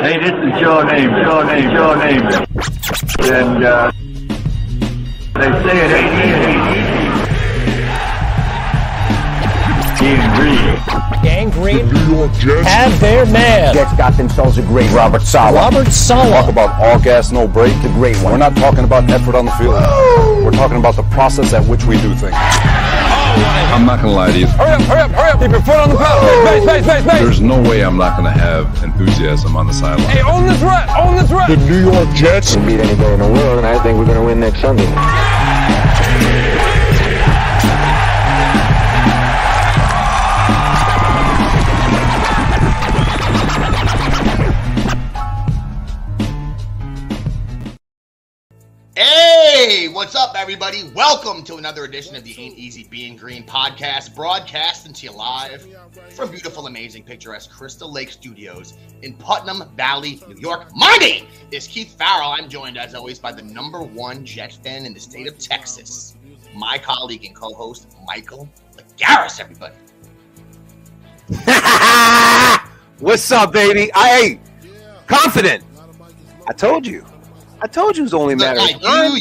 Hey, this is your name. And they say it ain't easy. Gang Green The New York Jets have their man. Jets got themselves a great Robert Saleh. Talk about all gas, no break. The great one. We're not talking about effort on the field. We're talking about the process at which we do things. I'm not going to lie to you. Hurry up. Keep your foot on the pedal. Base. There's no way I'm not going to have enthusiasm on the sideline. Hey, own this run. The New York Jets Can beat anybody in the world, and I think we're going to win next Sunday. Hey, what's up, everybody? Welcome to another edition of the Ain't Easy Being Green podcast, broadcasting to you live from beautiful, amazing, picturesque Crystal Lake Studios in Putnam Valley, New York. My name is Keith Farrell. I'm joined, as always, by the #1 Jet fan in the state of Texas, my colleague and co-host, Michael Lagaris, everybody. What's up, baby? I confident. I told you it was only a matter of time.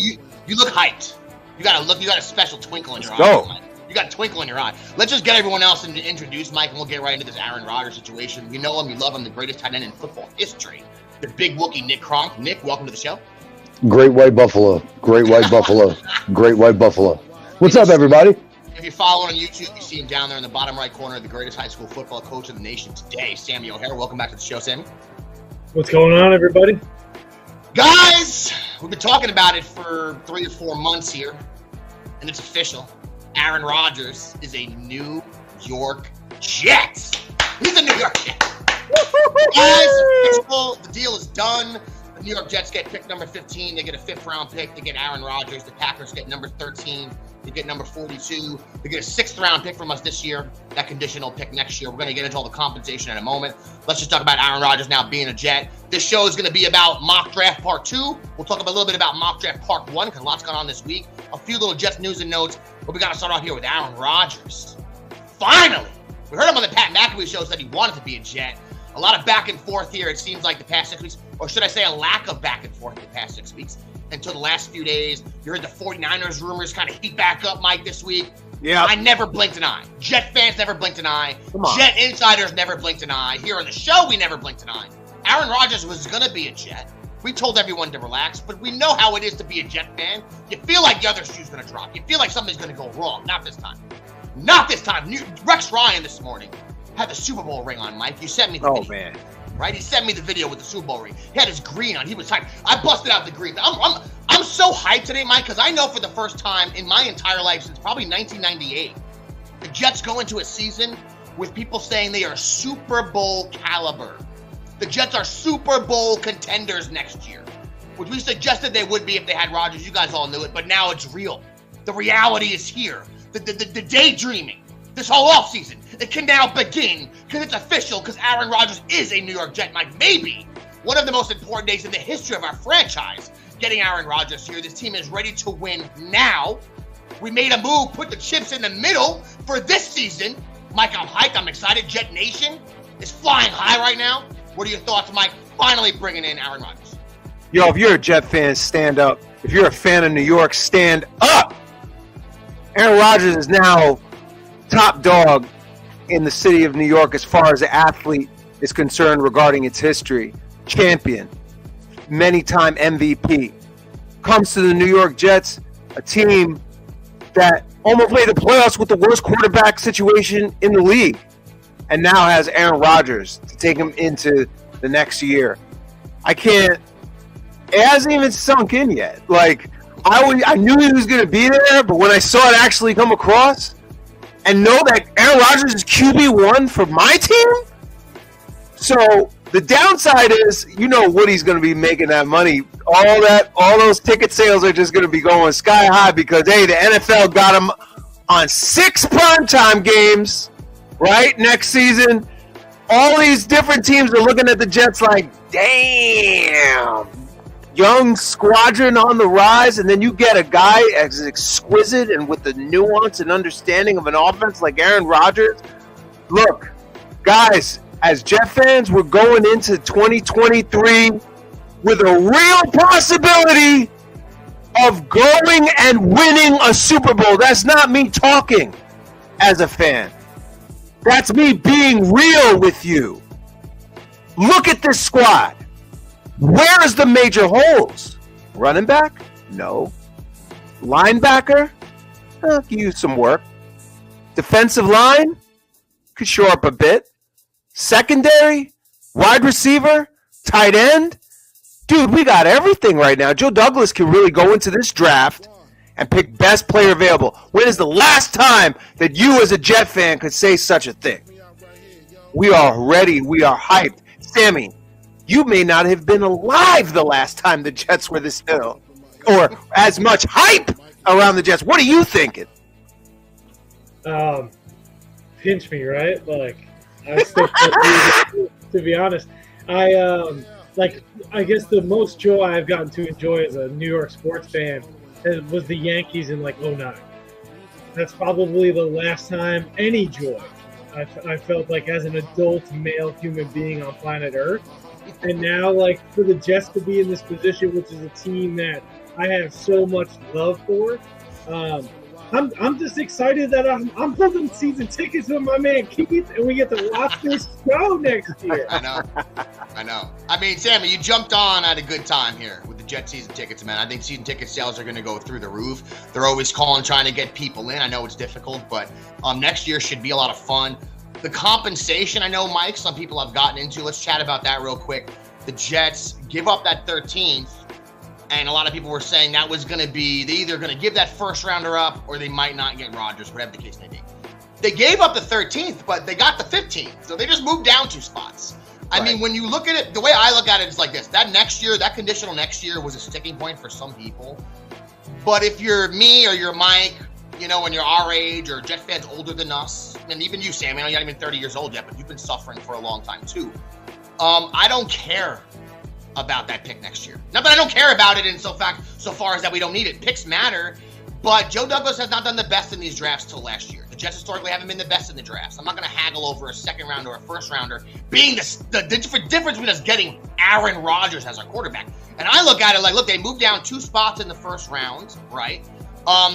You look hyped. You got a special twinkle in your eye. Go. Mike. You got a twinkle in your eye. Let's just get everyone else to introduce Mike, and we'll get right into this Aaron Rodgers situation. You know him, you love him, the greatest tight end in football history. The big Wookiee, Nick Kronk. Nick, welcome to the show. Great white buffalo. What's up, everybody? If you're following on YouTube, you see him down there in the bottom right corner, the greatest high school football coach in the nation today, Sammy O'Hara. Welcome back to the show, Sammy. What's going on, everybody? Guys, we've been talking about it for 3 or 4 months here, and it's official. Aaron Rodgers is a New York Jet. He's a New York Jet. Guys, it's official. The deal is done. The New York Jets get pick number 15. They get a 5th-round pick. They get Aaron Rodgers. The Packers get number 13. They get number 42. They get a 6th-round pick from us this year. That conditional pick next year. We're going to get into all the compensation in a moment. Let's just talk about Aaron Rodgers now being a Jet. This show is going to be about mock draft part 2. We'll talk a little bit about mock draft part 1 because a lot's gone on this week. A few little Jets news and notes. But we got to start out here with Aaron Rodgers. Finally! We heard him on the Pat McAfee show said he wanted to be a Jet. A lot of back and forth here, it seems like the past 6 weeks. Or should I say a lack of back and forth the past 6 weeks. Until the last few days. You heard the 49ers rumors kind of heat back up, Mike, this week. Yeah. I never blinked an eye. Jet fans never blinked an eye. Jet insiders never blinked an eye. Here on the show, we never blinked an eye. Aaron Rodgers was going to be a Jet. We told everyone to relax, but we know how it is to be a Jet fan. You feel like the other shoe's going to drop. You feel like something's going to go wrong. Not this time. Not this time. Rex Ryan this morning had the Super Bowl ring on, Mike. You sent me the video. Man. Right? He sent me the video with the Super Bowl ring. He had his green on. He was hyped. I busted out the green. I'm so hyped today, Mike, because I know for the first time in my entire life since probably 1998, the Jets go into a season with people saying they are Super Bowl caliber. The Jets are Super Bowl contenders next year, which we suggested they would be if they had Rodgers. You guys all knew it, but now it's real. The reality is here. The daydreaming. This whole offseason, it can now begin because it's official because Aaron Rodgers is a New York Jet. Mike, maybe one of the most important days in the history of our franchise, getting Aaron Rodgers here. This team is ready to win now. We made a move, put the chips in the middle for this season. Mike, I'm hyped. I'm excited. Jet Nation is flying high right now. What are your thoughts, Mike? Finally bringing in Aaron Rodgers. Yo, if you're a Jet fan, stand up. If you're a fan of New York, stand up. Aaron Rodgers is now top dog in the city of New York as far as the athlete is concerned regarding its history. Champion, many-time MVP. Comes to the New York Jets, a team that almost made the playoffs with the worst quarterback situation in the league, and now has Aaron Rodgers to take him into the next year. It hasn't even sunk in yet. Like, I knew he was going to be there, but when I saw it actually come across, and know that Aaron Rodgers is QB1 for my team. So the downside is, you know, Woody's going to be making that money. All those ticket sales are just going to be going sky high because, hey, the NFL got him on 6 primetime games, right, next season. All these different teams are looking at the Jets like, damn, young squadron on the rise, and then you get a guy as exquisite and with the nuance and understanding of an offense like Aaron Rodgers. Look, guys, as Jet fans, we're going into 2023 with a real possibility of going and winning a Super Bowl. That's not me talking as a fan. That's me being real with you. Look at this squad. Where is the major holes? Running back? No. Linebacker? Could use some work. Defensive line? Could shore up a bit. Secondary? Wide receiver? Tight end? Dude, we got everything right now. Joe Douglas can really go into this draft and pick best player available. When is the last time that you as a Jet fan could say such a thing? We are ready. We are hyped. Sammy, you may not have been alive the last time the Jets were this ill or as much hype around the Jets. What are you thinking? Pinch me, right? Like, I still to be honest. I guess the most joy I've gotten to enjoy as a New York sports fan was the Yankees in like 2009. That's probably the last time any joy I felt like as an adult male human being on planet Earth. And now, like, for the Jets to be in this position, which is a team that I have so much love for, I'm just excited that I'm holding season tickets with my man Keith, and we get to watch this show next year. I know. I mean, Sammy, you jumped on at a good time here with the Jet season tickets, man. I think season ticket sales are going to go through the roof. They're always calling, trying to get people in. I know it's difficult, but next year should be a lot of fun. The compensation, I know, Mike, some people have gotten into. Let's chat about that real quick. The Jets give up that 13th. And a lot of people were saying that was going to be, they either going to give that first rounder up or they might not get Rodgers, whatever the case may be. They gave up the 13th, but they got the 15th. So they just moved down 2 spots. I mean, when you look at it, the way I look at it is like this. That next year, that conditional next year was a sticking point for some people. But if you're me or you're Mike, you know, when you're our age or Jet fans older than us, and even you, Sam, I know you're not even 30 years old yet, but you've been suffering for a long time too. I don't care about that pick next year. Not that I don't care about it in so far as that we don't need it. Picks matter, but Joe Douglas has not done the best in these drafts till last year. The Jets historically haven't been the best in the drafts. I'm not going to haggle over a second rounder or a first rounder being the difference between us getting Aaron Rodgers as our quarterback. And I look at it like, look, they moved down 2 spots in the first round, right?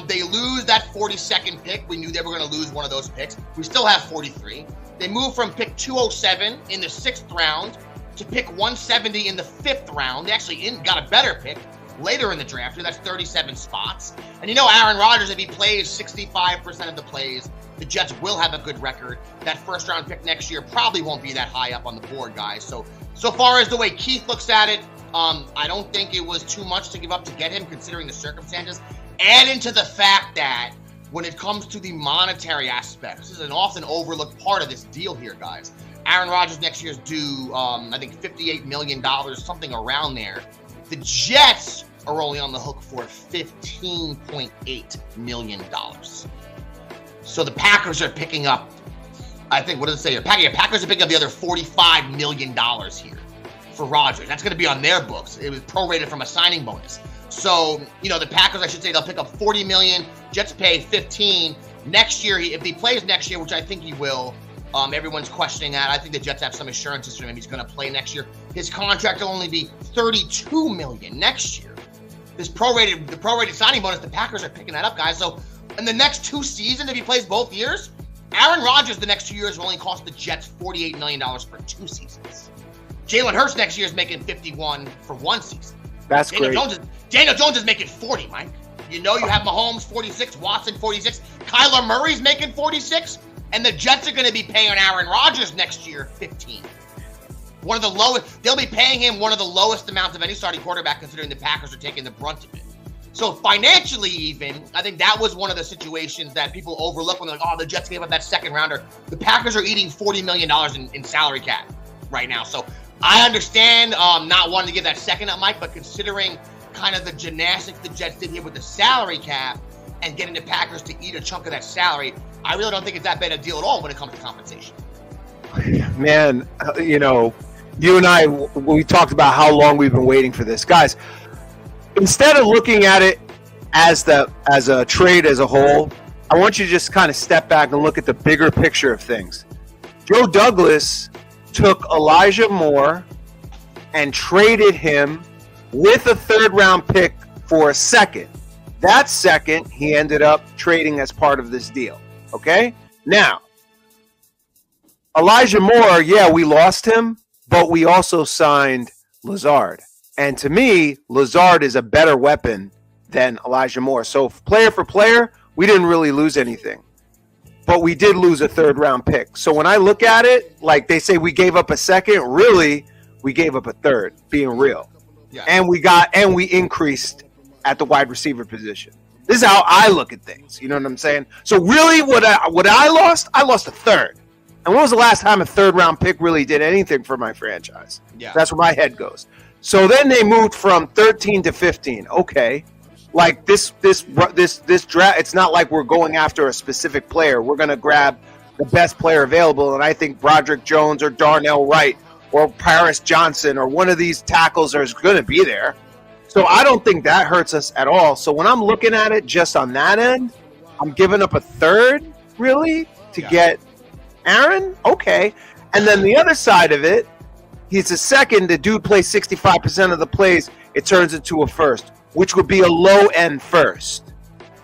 They lose that 42nd pick. We knew they were going to lose one of those picks. We still have 43. They moved from pick 207 in the 6th round to pick 170 in the 5th round. They actually got a better pick later in the draft. That's 37 spots. And you know Aaron Rodgers, if he plays 65% of the plays, the Jets will have a good record. That first round pick next year probably won't be that high up on the board, guys. So far as the way Keith looks at it, I don't think it was too much to give up to get him considering the circumstances. Add into the fact that when it comes to the monetary aspect, this is an often overlooked part of this deal here, guys. Aaron Rodgers next year is due, I think, $58 million, something around there. The Jets are only on the hook for $15.8 million. So the Packers are picking up, I think, what does it say? Packers are picking up the other $45 million here for Rodgers. That's going to be on their books. It was prorated from a signing bonus. So, you know, the Packers, I should say, they'll pick up $40 million. Jets pay $15 next year. If he plays next year, which I think he will, everyone's questioning that. I think the Jets have some assurances from him he's going to play next year. His contract will only be $32 million next year. The prorated signing bonus, the Packers are picking that up, guys. So in the next 2 seasons, if he plays both years, Aaron Rodgers the next 2 years will only cost the Jets $48 million for 2 seasons. Jalen Hurts next year is making $51 for 1 season. That's great. Daniel Jones is making $40, Mike. You know you have Mahomes 46, Watson 46, Kyler Murray's making 46, and the Jets are going to be paying Aaron Rodgers next year $15. One of the lowest. They'll be paying him one of the lowest amounts of any starting quarterback, considering the Packers are taking the brunt of it. So financially, even I think that was one of the situations that people overlook when they're like, "Oh, the Jets gave up that second rounder." The Packers are eating $40 million in salary cap right now. So I understand not wanting to give that second up, Mike, but considering kind of the gymnastics the Jets did here with the salary cap and getting the Packers to eat a chunk of that salary, I really don't think it's that bad a deal at all when it comes to compensation. Man, you know, you and I, we talked about how long we've been waiting for this. Guys, instead of looking at it as a trade as a whole, I want you to just kind of step back and look at the bigger picture of things. Joe Douglas took Elijah Moore and traded him with a third-round pick for a second. That second, he ended up trading as part of this deal. Okay? Now, Elijah Moore, yeah, we lost him, but we also signed Lazard. And to me, Lazard is a better weapon than Elijah Moore. So player for player, we didn't really lose anything. But we did lose a third-round pick. So when I look at it, like they say we gave up a second, really, we gave up a third, being real. Yeah. And we increased at the wide receiver position. This is how I look at things. You know what I'm saying? So really, what I lost a third. And when was the last time a third-round pick really did anything for my franchise? Yeah. That's where my head goes. So then they moved from 13 to 15. Okay. Like this draft, it's not like we're going after a specific player. We're going to grab the best player available, and I think Broderick Jones or Darnell Wright or Paris Johnson or one of these tackles is going to be there. So I don't think that hurts us at all. So when I'm looking at it just on that end, I'm giving up a third, really, to get Aaron? Okay. And then the other side of it, he's a second. The dude plays 65% of the plays. It turns into a first, which would be a low-end first,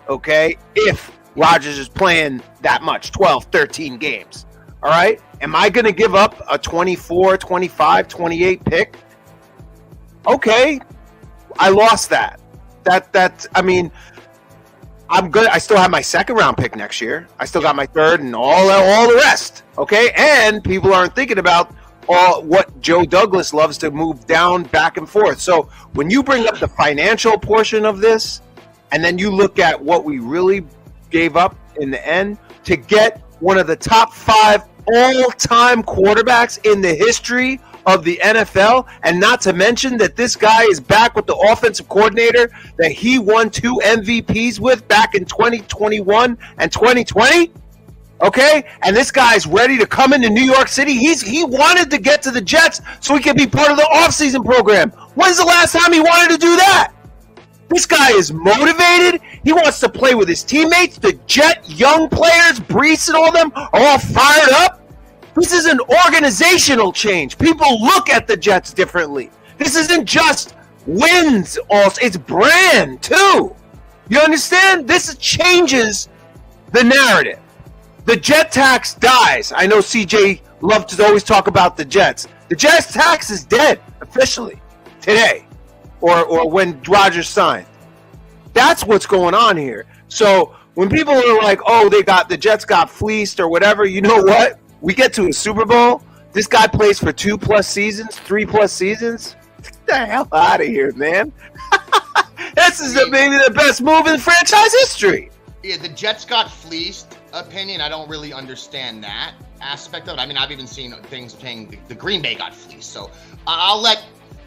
okay, if Rodgers is playing that much, 12, 13 games, all right? Am I going to give up a 24, 25, 28 pick? Okay, I lost that. I mean, I'm good. I still have my second-round pick next year. I still got my third and all the rest, okay? And people aren't thinking about what Joe Douglas loves to move down, back and forth. So when you bring up the financial portion of this, and then you look at what we really gave up in the end to get one of the top 5 all-time quarterbacks in the history of the NFL, and not to mention that this guy is back with the offensive coordinator that he won 2 MVPs with back in 2021 and 2020. Okay, and this guy's ready to come into New York City. He wanted to get to the Jets so he could be part of the offseason program. When's the last time he wanted to do that? This guy is motivated. He wants to play with his teammates. The Jet young players, Brees and all them, are all fired up. This is an organizational change. People look at the Jets differently. This isn't just wins. Also, it's brand too. You understand? This changes the narrative. The Jet tax dies. I know CJ loved to always talk about the Jets. The Jets tax is dead officially today, or when Rodgers signed. That's what's going on here. So when people are like, "Oh, the Jets got fleeced" or whatever, you know what? We get to a Super Bowl. This guy plays for 2+ seasons, 3+ seasons. Get the hell out of here, man! This is maybe the best move in franchise history. Yeah, the Jets got fleeced opinion. I don't really understand that aspect of it. I mean, I've even seen things saying the Green Bay got fleeced. So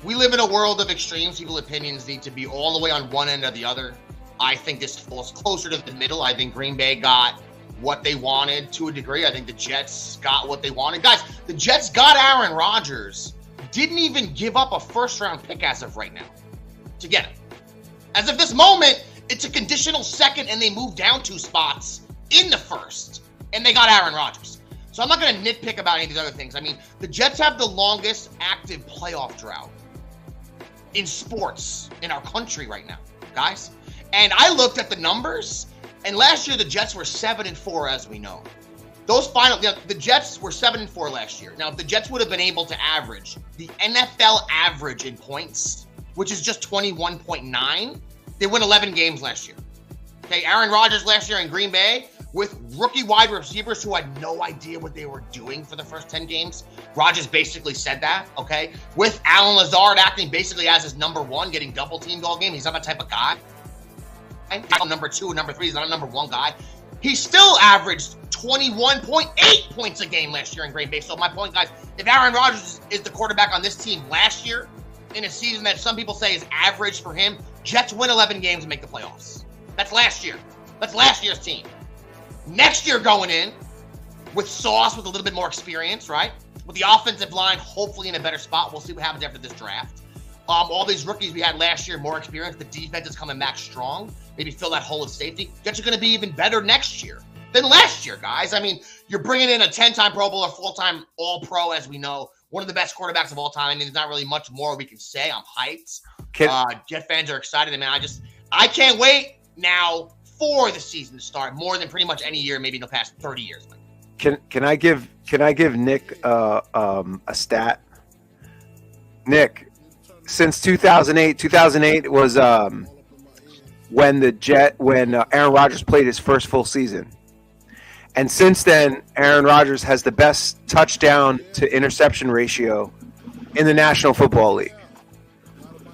we live in a world of extremes. People's opinions need to be all the way on one end or the other. I think this falls closer to the middle. I think Green Bay got what they wanted to a degree. I think the Jets got what they wanted. Guys, the Jets got Aaron Rodgers. Didn't even give up a first-round pick as of right now to get him. As of this moment, it's a conditional second, and they moved down 2 spots in the first, and they got Aaron Rodgers. So I'm not going to nitpick about any of these other things. I mean, the Jets have the longest active playoff drought in sports in our country right now, guys. And I looked at the numbers, and last year the Jets were 7-4, as we know. The Jets were 7-4 last year. Now, if the Jets would have been able to average the NFL average in points, which is just 21.9, they won 11 games last year. Okay, Aaron Rodgers last year in Green Bay with rookie wide receivers who had no idea what they were doing for the first 10 games. Rodgers basically said that, okay? With Alan Lazard acting basically as his number 1, getting double teamed all game. He's not that type of guy. Number 2 and number 3, he's not a number 1 guy. He still averaged 21.8 points a game last year in Green Bay. So my point, guys, if Aaron Rodgers is the quarterback on this team last year, in a season that some people say is average for him, Jets win 11 games and make the playoffs. That's last year. That's last year's team. Next year going in with Sauce with a little bit more experience, right? With the offensive line hopefully in a better spot. We'll see what happens after this draft. All these rookies we had last year, more experience. The defense is coming back strong. Maybe fill that hole of safety. Jets are going to be even better next year. than last year, guys. I mean, you're bringing in a 10-time Pro Bowler, full-time All-Pro, as we know, one of the best quarterbacks of all time. I mean, there's not really much more we can say. I'm hyped. Jet fans are excited. I mean, I can't wait now for the season to start more than pretty much any year, maybe in the past 30 years. Can I give Nick a stat? Nick, since 2008 was when Aaron Rodgers played his first full season. And since then, Aaron Rodgers has the best touchdown to interception ratio in the National Football League.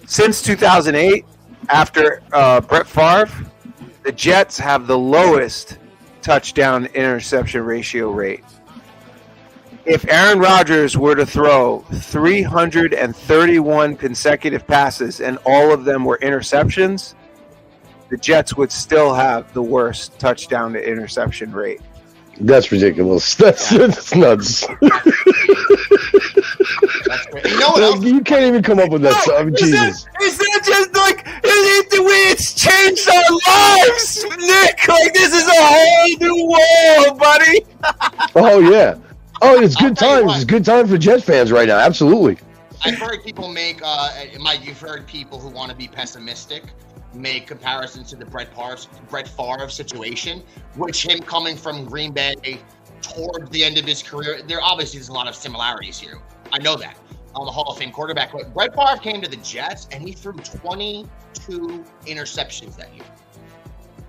Since 2008, after Brett Favre, the Jets have the lowest touchdown interception ratio rate. If Aaron Rodgers were to throw 331 consecutive passes and all of them were interceptions, the Jets would still have the worst touchdown to interception rate. That's ridiculous. That's nuts. You know what else? You can't even come up with that. I mean, Jesus. Is that just like the way it's changed our lives, Nick? Like, this is a whole new world, buddy. Oh, yeah. Oh, it's good times. It's good time for Jets fans right now. Absolutely. I've heard people make, Mike, you've heard people who want to be pessimistic make comparisons to the Brett Favre situation, which him coming from Green Bay towards the end of his career, there's a lot of similarities here. I know that. I'm a Hall of Fame quarterback, but Brett Favre came to the Jets and he threw 22 interceptions that year.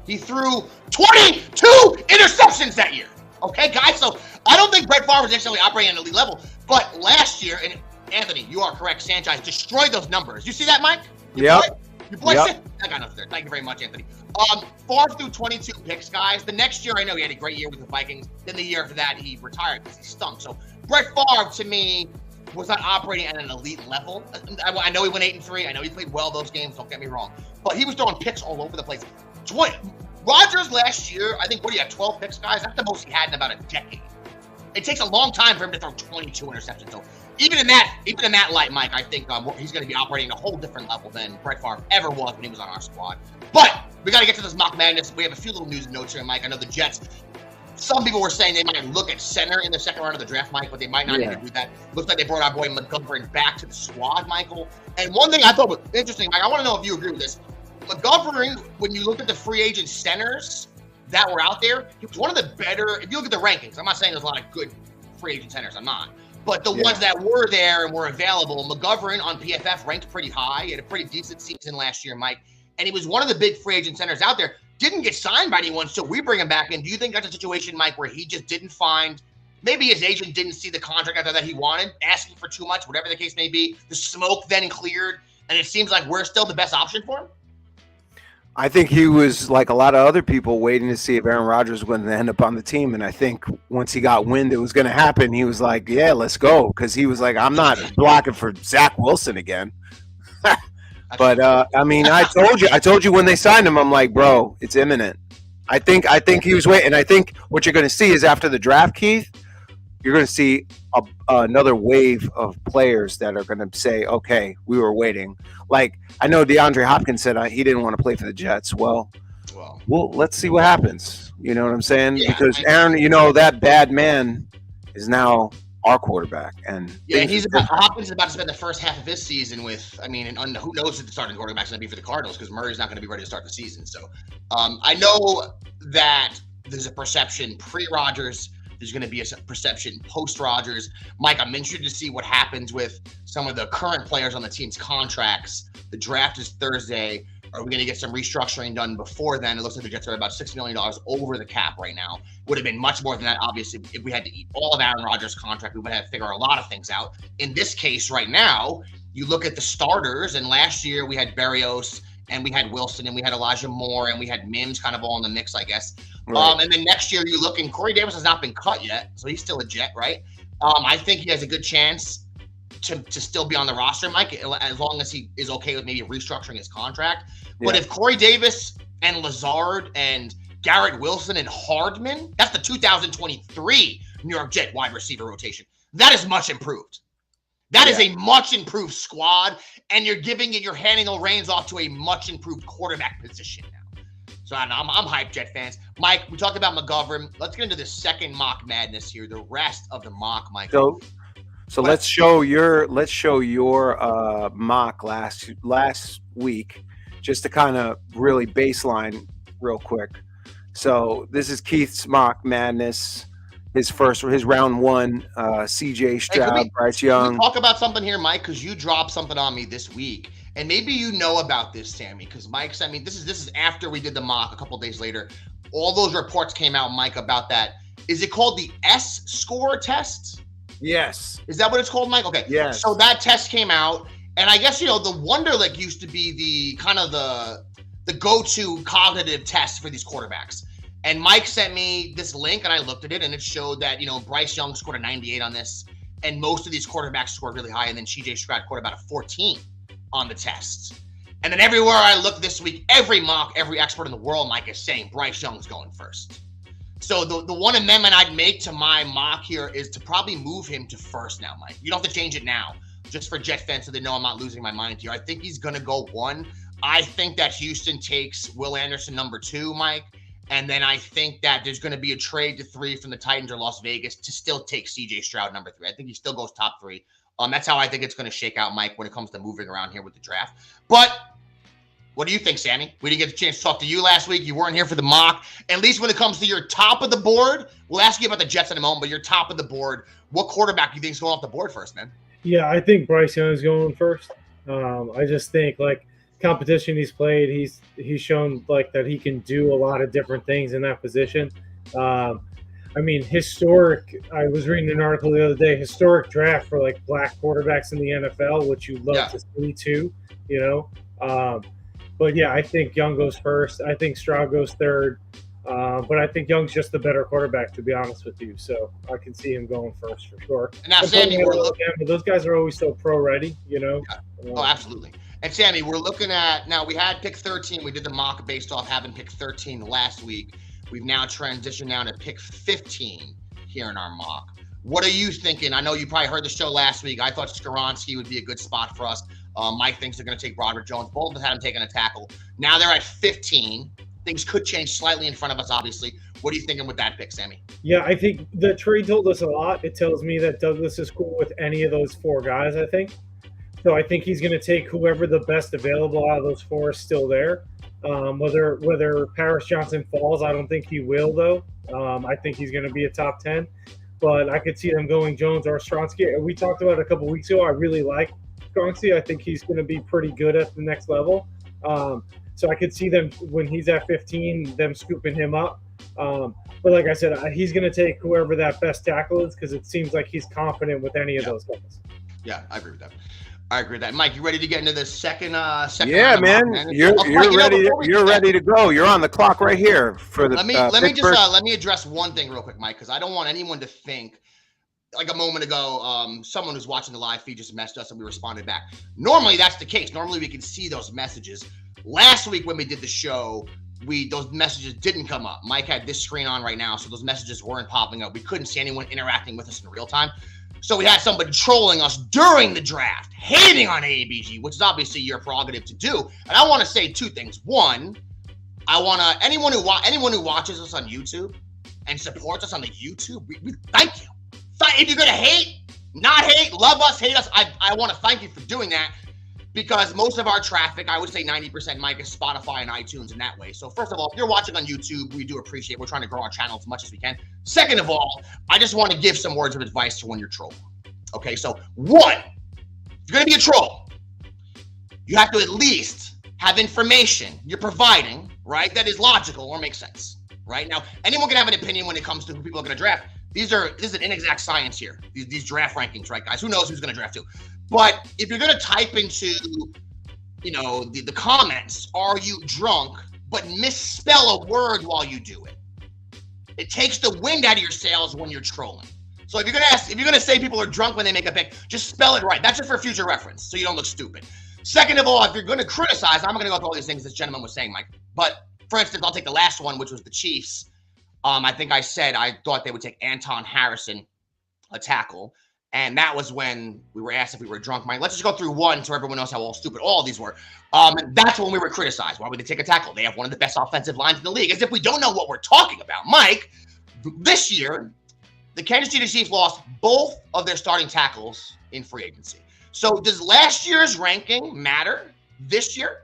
He threw 22 interceptions that year. Okay, guys? So I don't think Brett Favre was necessarily operating at an elite level, but last year, and Anthony, you are correct, Sanchez destroyed those numbers. You see that, Mike? Yep. Your boy said, I got nothing there. Thank you very much, Anthony. Favre threw 22 picks, guys. The next year, I know he had a great year with the Vikings. Then the year after that, he retired because he stunk. So Brett Favre, to me, was not operating at an elite level. I know he went 8-3. I know he played well those games. Don't get me wrong. But he was throwing picks all over the place. Rodgers last year, I think, 12 picks, guys? That's the most he had in about a decade. It takes a long time for him to throw 22 interceptions. So even in that light, Mike, I think he's going to be operating at a whole different level than Brett Favre ever was when he was on our squad. But we got to get to this mock madness. We have a few little news and notes here, Mike. I know the Jets. Some people were saying they might look at center in the second round of the draft, Mike, but they might not need to do that. Looks like they brought our boy McGovern back to the squad, Michael. And one thing I thought was interesting, Mike, I want to know if you agree with this. McGovern, when you look at the free agent centers that were out there, he was one of the better. If you look at the rankings, I'm not saying there's a lot of good free agent centers. I'm not. But the ones that were there and were available, McGovern on PFF ranked pretty high. He had a pretty decent season last year, Mike. And he was one of the big free agent centers out there. Didn't get signed by anyone, so we bring him back in. Do you think that's a situation, Mike, where he just didn't find – maybe his agent didn't see the contract out there that he wanted, asking for too much, whatever the case may be. The smoke then cleared, and it seems like we're still the best option for him? I think he was, like a lot of other people, waiting to see if Aaron Rodgers was going to end up on the team. And I think once he got wind it was going to happen, he was like, yeah, let's go. Because he was like, I'm not blocking for Zach Wilson again. But, I mean, I told you when they signed him, I'm like, bro, it's imminent. I think he was waiting. And I think what you're going to see is after the draft, Keith, you're going to see another wave of players that are going to say, okay, we were waiting. Like, I know DeAndre Hopkins said he didn't want to play for the Jets. Well, let's see what happens. You know what I'm saying? Yeah, because Aaron, that bad man is now our quarterback. And Hopkins is about to spend the first half of his season with, and who knows who the starting quarterback's going to be for the Cardinals, because Murray's not going to be ready to start the season. So I know that there's a perception pre-Rodgers. There's going to be a perception post-Rodgers. Mike, I'm interested to see what happens with some of the current players on the team's contracts. The draft is Thursday. Are we going to get some restructuring done before then? It looks like the Jets are about $6 million over the cap right now. Would have been much more than that, obviously, if we had to eat all of Aaron Rodgers' contract. We would have to figure a lot of things out. In this case right now, you look at the starters, and last year we had Berrios, and we had Wilson, and we had Elijah Moore, and we had Mims kind of all in the mix, I guess. Right. And then next year you look, and Corey Davis has not been cut yet, so he's still a Jet, right? I think he has a good chance to still be on the roster, Mike, as long as he is okay with maybe restructuring his contract. Yeah. But if Corey Davis and Lazard and Garrett Wilson and Hardman, that's the 2023 New York Jet wide receiver rotation. That is much improved. That is a much improved squad, and you're handing the reins off to a much improved quarterback position now. So I'm hyped, Jet fans. Mike, we talked about McGovern. Let's get into the second mock madness here. The rest of the mock, Mike. So let's show your mock last week, just to kind of really baseline real quick. So this is Keith's mock madness. His round one. CJ Stroud, Bryce Young. Can we talk about something here, Mike? Because you dropped something on me this week, and maybe you know about this, Sammy. Because Mike sent me this is after we did the mock a couple days later. All those reports came out, Mike, about that. Is it called the S-score test? Yes. Is that what it's called, Mike? Okay. Yes. So that test came out, and I guess the Wonderlic used to be the kind of the go-to cognitive test for these quarterbacks. And Mike sent me this link, and I looked at it, and it showed that Bryce Young scored a 98 on this, and most of these quarterbacks scored really high, and then CJ Stroud scored about a 14 on the test. And then everywhere I look this week, every mock, every expert in the world, Mike, is saying Bryce Young's going first. So the one amendment I'd make to my mock here is to probably move him to first now, Mike. You don't have to change it now, just for Jet fans so they know I'm not losing my mind here. I think he's going to go 1. I think that Houston takes Will Anderson number 2, Mike. And then I think that there's going to be a trade to 3 from the Titans or Las Vegas to still take CJ Stroud number 3. I think he still goes top 3. That's how I think it's going to shake out, Mike, when it comes to moving around here with the draft. But what do you think, Sammy? We didn't get a chance to talk to you last week. You weren't here for the mock. At least when it comes to your top of the board, we'll ask you about the Jets in a moment, but your top of the board, what quarterback do you think is going off the board first, man? Yeah, I think Bryce Young is going first. I just think, competition he's played, he's shown that he can do a lot of different things in that position. Historic. I was reading an article the other day. Historic draft for black quarterbacks in the NFL, which you love to see too. But yeah, I think Young goes first. I think Stroud goes third. But I think Young's just the better quarterback, to be honest with you. So I can see him going first for sure. And now, Sammy, those guys are always so pro ready, Oh, absolutely. And Sammy, we're looking at now. We had pick 13. We did the mock based off having pick 13 last week. We've now transitioned down to pick 15 here in our mock. What are you thinking? I know you probably heard the show last week. I thought Skoronski would be a good spot for us. Mike thinks they're going to take Rodgers Jones. Both of us had him taking a tackle. Now they're at 15. Things could change slightly in front of us, obviously. What are you thinking with that pick, Sammy? Yeah, I think the trade told us a lot. It tells me that Douglas is cool with any of those 4 guys, I think. So I think he's going to take whoever the best available out of those 4 is still there. Whether Paris Johnson falls, I don't think he will, though. I think he's going to be a top 10. But I could see them going Jones or Skoronski. We talked about it a couple weeks ago. I really like Skoronski. I think he's going to be pretty good at the next level. So I could see them, when he's at 15, them scooping him up. But like I said, he's going to take whoever that best tackle is, because it seems like he's confident with any of those guys. Yeah, I agree with that. Mike, you ready to get into the second yeah, man. You're ready. You're ready to go. You're on the clock right here for the. Let me address one thing real quick, Mike, because I don't want anyone to think. Like a moment ago, someone who's watching the live feed just messaged us and we responded back. Normally, that's the case. Normally, we can see those messages. Last week when we did the show, those messages didn't come up. Mike had this screen on right now, so those messages weren't popping up. We couldn't see anyone interacting with us in real time. So we had somebody trolling us during the draft, hating on AEBG, which is obviously your prerogative to do. And I want to say 2 things. One, I want to anyone who watches us on YouTube and supports us on the YouTube, we thank you. If you're gonna hate, not hate, love us, hate us, I want to thank you for doing that, because most of our traffic, I would say 90%, Mike, is Spotify and iTunes in that way. So first of all, if you're watching on YouTube, we do appreciate. We're trying to grow our channel as much as we can. Second of all, I just want to give some words of advice to when you're trolling. Okay, so 1, if you're going to be a troll, you have to at least have information you're providing, right, that is logical or makes sense, right? Now, anyone can have an opinion when it comes to who people are going to draft. This is an inexact science here, these draft rankings, right, guys? Who knows who's going to draft who? But if you're going to type into, the comments, are you drunk, but misspell a word while you do it, it takes the wind out of your sails when you're trolling. So if you're going to say people are drunk when they make a pick, just spell it right. That's just for future reference, so you don't look stupid. Second of all, if you're going to criticize, I'm going to go through all these things this gentleman was saying, Mike. But for instance, I'll take the last one, which was the Chiefs. I think I said I thought they would take Anton Harrison, a tackle. And that was when we were asked if we were drunk. Mike, let's just go through one so everyone knows how all stupid all of these were. That's when we were criticized. Why would they take a tackle? They have one of the best offensive lines in the league. As if we don't know what we're talking about. Mike, this year, the Kansas City Chiefs lost both of their starting tackles in free agency. So does last year's ranking matter this year?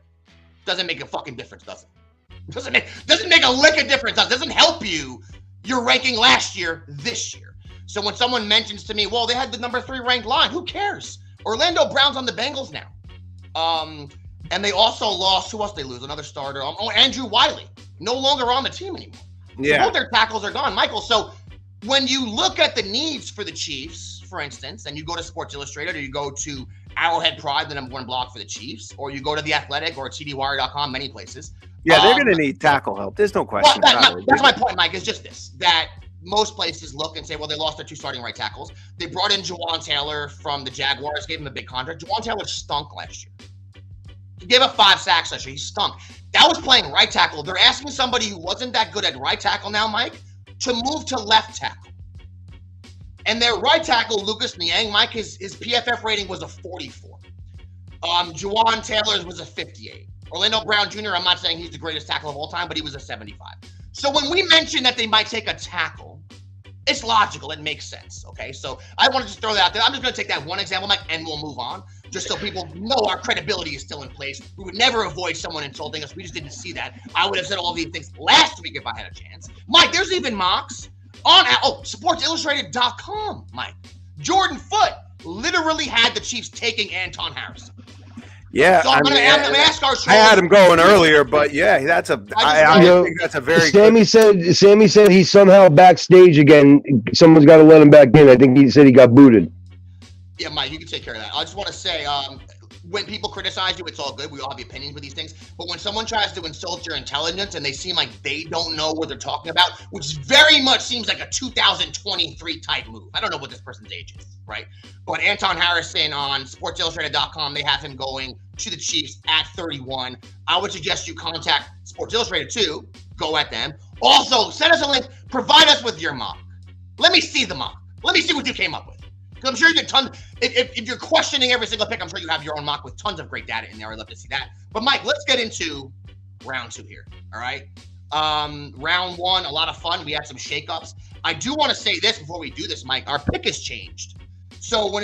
Doesn't make a fucking difference, does it? Doesn't make a lick of difference. Doesn't help you. Your ranking last year, this year. So when someone mentions to me, well, they had the number 3 ranked line, who cares? Orlando Brown's on the Bengals now. And they also lost, who else did they lose? Another starter. Andrew Wiley, no longer on the team anymore. Yeah. So both their tackles are gone, Michael. So when you look at the needs for the Chiefs, for instance, and you go to Sports Illustrated or you go to Arrowhead Pride, the number 1 blog for the Chiefs, or you go to The Athletic or TDWire.com, many places. Yeah, they're going to need tackle help. There's no question. Well, that's my point, Mike, is just this, that most places look and say, well, they lost their 2 starting right tackles. They brought in Jawan Taylor from the Jaguars, gave him a big contract. Jawan Taylor stunk last year. He gave up 5 sacks last year. He stunk. That was playing right tackle. They're asking somebody who wasn't that good at right tackle now, Mike, to move to left tackle. And their right tackle, Lucas Niang, Mike, his PFF rating was a 44. Jawan Taylor's was a 58. Orlando Brown Jr., I'm not saying he's the greatest tackle of all time, but he was a 75. So when we mention that they might take a tackle, it's logical. It makes sense, okay? So I want to just throw that out there. I'm just going to take that one example, Mike, and we'll move on, just so people know our credibility is still in place. We would never avoid someone insulting us. We just didn't see that. I would have said all these things last week if I had a chance. Mike, there's even mocks on SportsIllustrated.com, Mike. Jordan Foote literally had the Chiefs taking Anton Harrison. Yeah, so I'm going to ask our show. I had him going earlier, but yeah, I think that's a very Sammy said he's somehow backstage again. Someone's got to let him back in. I think he said he got booted. Yeah, Mike, you can take care of that. I just want to say, when people criticize you, it's all good. We all have opinions with these things. But when someone tries to insult your intelligence and they seem like they don't know what they're talking about, which very much seems like a 2023 type move. I don't know what this person's age is, right? But Anton Harrison on SportsIllustrated.com, they have him going to the Chiefs at 31. I would suggest you contact Sports Illustrated too. Go at them. Also, send us a link. Provide us with your mock. Let me see the mock. Let me see what you came up with. I'm sure you get tons. If you're questioning every single pick, I'm sure you have your own mock with tons of great data in there. I'd love to see that. But Mike, let's get into round 2 here. All right. Round 1, a lot of fun. We had some shakeups. I do want to say this before we do this, Mike. Our pick has changed. So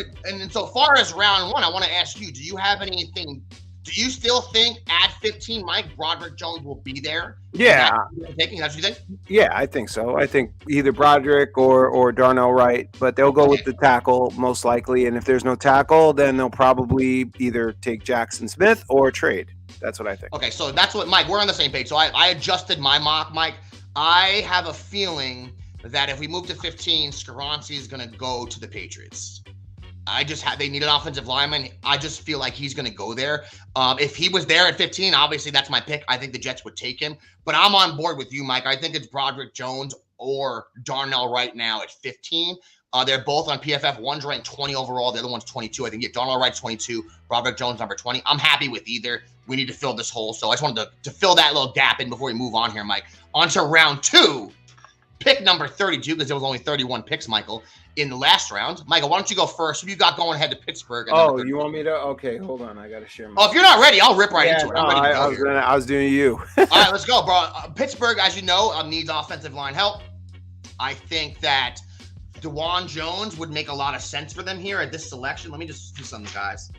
so far as round 1, I want to ask you: do you have anything? Do you still think at 15, Mike, Broderick Jones will be there? Yeah. That's what you think? Yeah, I think so. I think either Broderick or Darnell Wright, but they'll go with the tackle most likely. And if there's no tackle, then they'll probably either take Jackson Smith or trade. That's what I think. Okay, so that's what, Mike, we're on the same page. So I adjusted my mock, Mike. I have a feeling that if we move to 15, Skaronski is going to go to the Patriots. They need an offensive lineman. I just feel like he's going to go there. If he was there at 15, obviously that's my pick. I think the Jets would take him. But I'm on board with you, Mike. I think it's Broderick Jones or Darnell right now at 15. They're both on PFF. One's ranked 20 overall. The other one's 22. I think Darnell Wright's 22. Broderick Jones number 20. I'm happy with either. We need to fill this hole. So I just wanted to fill that little gap in before we move on here, Mike. On to round 2. Pick number 32, because there was only 31 picks, Michael, in the last round. Michael, why don't you go first? Who you got going ahead to Pittsburgh? Oh, you want me to? Okay, hold on. I got to share my... Oh, if you're not ready, I'll rip right into it. I was doing you. All right, let's go, bro. Pittsburgh, as you know, needs offensive line help. I think that DeJuan Jones would make a lot of sense for them here at this selection. Let me just do something, guys.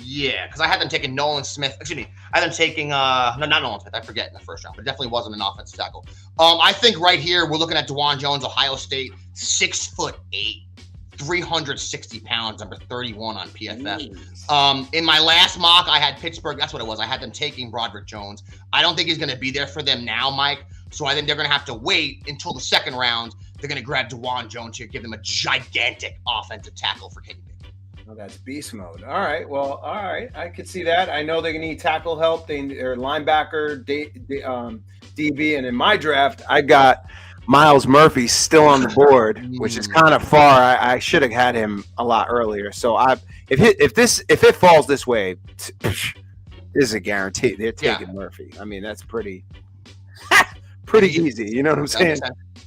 Yeah, because I had them taking Nolan Smith. Excuse me. I had them taking, not Nolan Smith. I forget in the first round, but it definitely wasn't an offensive tackle. I think right here, we're looking at DeJuan Jones, Ohio State, 6'8", 360 pounds, number 31 on PFF. In my last mock, I had Pittsburgh. That's what it was. I had them taking Broderick Jones. I don't think he's going to be there for them now, Mike. So I think they're going to have to wait until the second round. They're going to grab DeJuan Jones here, give them a gigantic offensive tackle for Kenny Pickett. Oh, that's beast mode. All right. Well, all right. I could see that. I know they're going to need tackle help. They're linebacker, DB. And in my draft, I got Miles Murphy still on the board, which is kind of far. I should have had him a lot earlier. So if it falls this way, this is a guarantee. They're taking Murphy. I mean, that's pretty easy. You know what I'm saying?